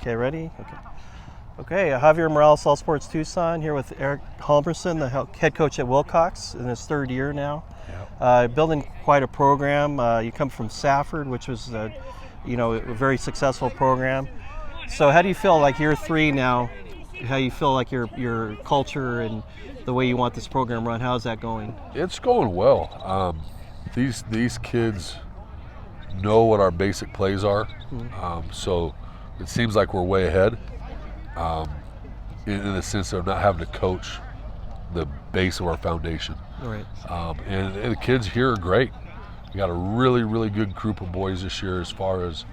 Okay, ready? Okay, Javier Morales, All Sports Tucson, here with Eric Hjalmarson, the head coach at Willcox in his third year now. Yep. Building quite a program. You come from Safford, which was a very successful program. So how do you feel like year three now? How you feel like your culture and the way you want this program run? How's that going? It's going well. These kids know what our basic plays are, so it seems like we're way ahead in the sense of not having to coach the base of our foundation. Right. And the kids here are great. We got a really, really good group of boys this year as far as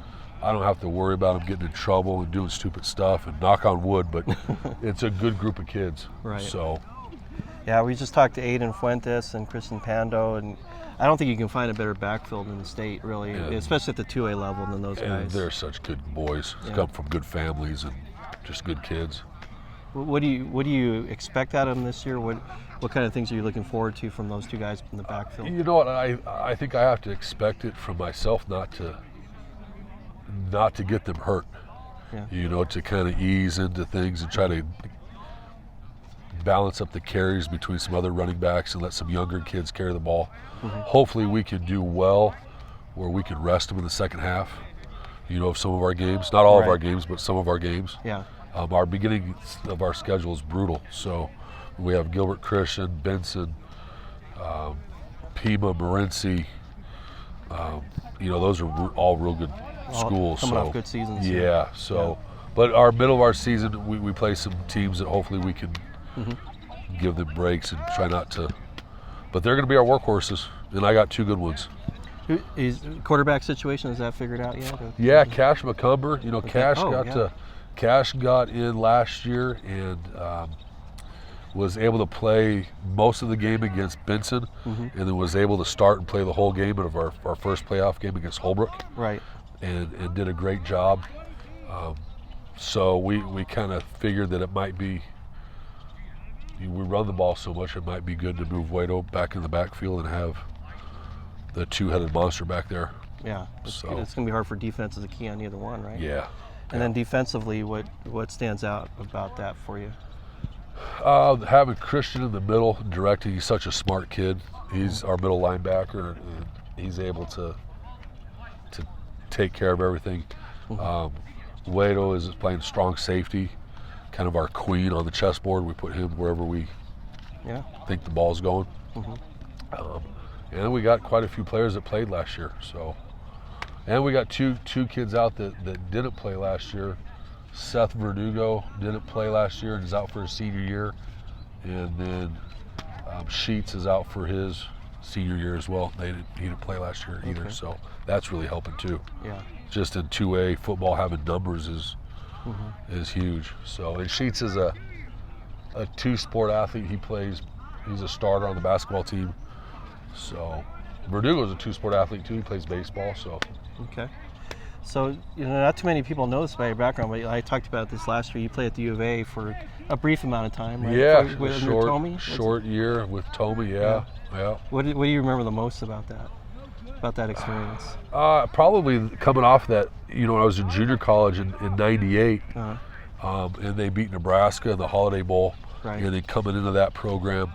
I don't have to worry about them getting in trouble and doing stupid stuff, and knock on wood, but it's a good group of kids. Right. So. Yeah, we just talked to Aiden Fuentes and Christian Pando, and I don't think you can find a better backfield in the state, really, especially at the 2A level than those guys. They're such good boys. Yeah. Come from good families and just good kids. What do you expect out of them this year? What kind of things are you looking forward to from those two guys in the backfield? You know what? I think I have to expect it from myself not to get them hurt. Yeah. You know, to kind of ease into things and try to balance up the carries between some other running backs and let some younger kids carry the ball. Mm-hmm. Hopefully we can do well where we can rest them in the second half, of some of our games. Not all of our games, but some of our games. Yeah. Our beginning of our schedule is brutal. So we have Gilbert Christian, Benson, Pima, Morenci. Those are all real good schools. Coming off good seasons. Yeah. But our middle of our season, we play some teams that hopefully we can give them breaks and try not to. But they're going to be our workhorses, and I got two good ones. Is quarterback situation, is that figured out yet? Yeah, Cash McCumber. Okay. Cash got in last year and was able to play most of the game against Benson, and then was able to start and play the whole game of our first playoff game against Holbrook. Right. And did a great job. So we kind of figured that it might be, we run the ball so much, it might be good to move Waito back in the backfield and have the two-headed monster back there. Yeah, it's going to be hard for defenses to key on either one, right? Yeah. And then defensively, what stands out about that for you? Having Christian in the middle, directing, he's such a smart kid. He's our middle linebacker, and he's able to take care of everything. Waito is playing strong safety, kind of our queen on the chessboard. We put him wherever we think the ball's going. And we got quite a few players that played last year. And we got two kids out that didn't play last year. Seth Verdugo didn't play last year and is out for his senior year. And then Sheets is out for his senior year as well. He didn't play last year either, so that's really helping too. Yeah. Just in 2A football, having numbers is huge. So, and Sheets is a two-sport athlete. He's a starter on the basketball team. So Verdugo's a two-sport athlete too. He plays baseball. So. Okay. So, not too many people know this about your background, but I talked about this last year. You played at the U of A for a brief amount of time, right? Yeah, short year with Tomey, yeah. What do you remember the most about that experience? Probably coming off that, when I was in junior college in 98, and they beat Nebraska in the Holiday Bowl, and then coming into that program,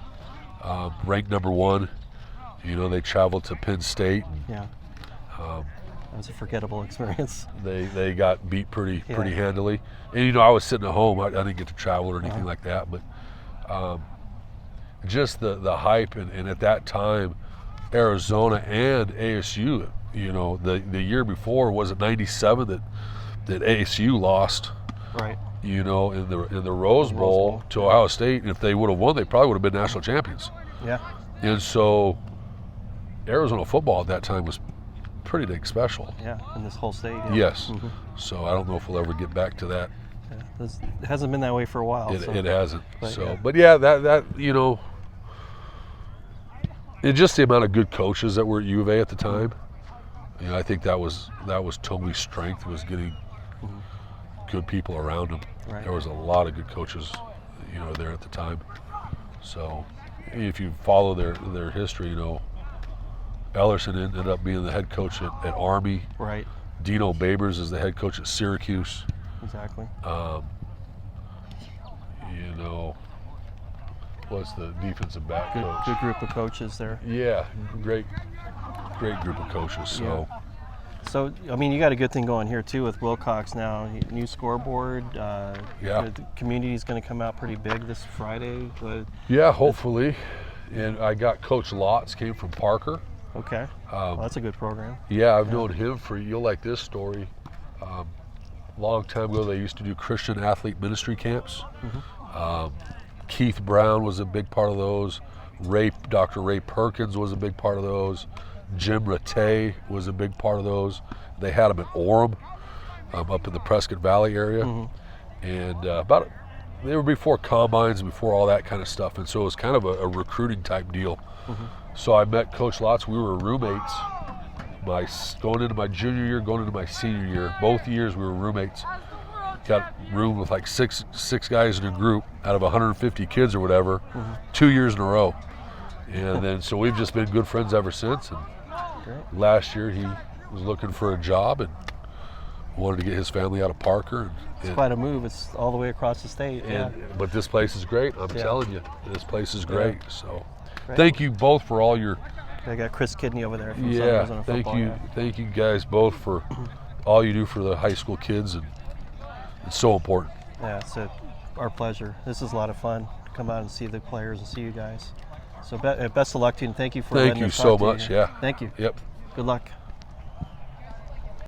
ranked number 1. They traveled to Penn State. That was a forgettable experience. They got beat pretty handily. And, I was sitting at home. I didn't get to travel or anything like that. But just the hype. And at that time, Arizona and ASU, the year before, was it 97 that ASU lost? Right. In the Rose Bowl to Ohio State. And if they would have won, they probably would have been national champions. Yeah. And so Arizona football at that time was pretty dang special. Yeah, in this whole state. Yeah. Yes. So I don't know if we'll ever get back to that. Yeah. It hasn't been that way for a while. It hasn't. But that and just the amount of good coaches that were at U of A at the time. I think that was Tomey's strength, was getting good people around him. Right. There was a lot of good coaches, there at the time. So if you follow their history, Ellerson ended up being the head coach at Army. Right. Dino Babers is the head coach at Syracuse. exactly. You know, what's the defensive back coach? Good group of coaches there. Yeah, great group of coaches. So. Yeah. So, I mean, you got a good thing going here too with Willcox now. New scoreboard. The community's going to come out pretty big this Friday. Yeah, hopefully. And I got Coach Lotz, came from Parker. Okay. Well, that's a good program. Yeah, I've known him for, you'll like this story. Long time ago, they used to do Christian athlete ministry camps. Keith Brown was a big part of those. Dr. Ray Perkins was a big part of those. Jim Rattay was a big part of those. They had them at Orem, up in the Prescott Valley area. And they were before combines, before all that kind of stuff. And so it was kind of a recruiting type deal. So I met Coach Lotz. We were roommates. Going into my junior year, going into my senior year. Both years we were roommates. Got room with like six guys in a group out of 150 kids or whatever, 2 years in a row. And then so we've just been good friends ever since. And last year he was looking for a job and wanted to get his family out of Parker. It's quite a move. It's all the way across the state. But this place is great. I'm telling you, this place is great. So thank you both for all your. I got Chris Kidney over there. From Thank you guys both for all you do for the high school kids, and it's so important. Yeah, it's our pleasure. This is a lot of fun to come out and see the players and see you guys. So best of luck to you, and thank you for letting us talk to you. Thank you so much. Yeah. Thank you. Yep. Good luck.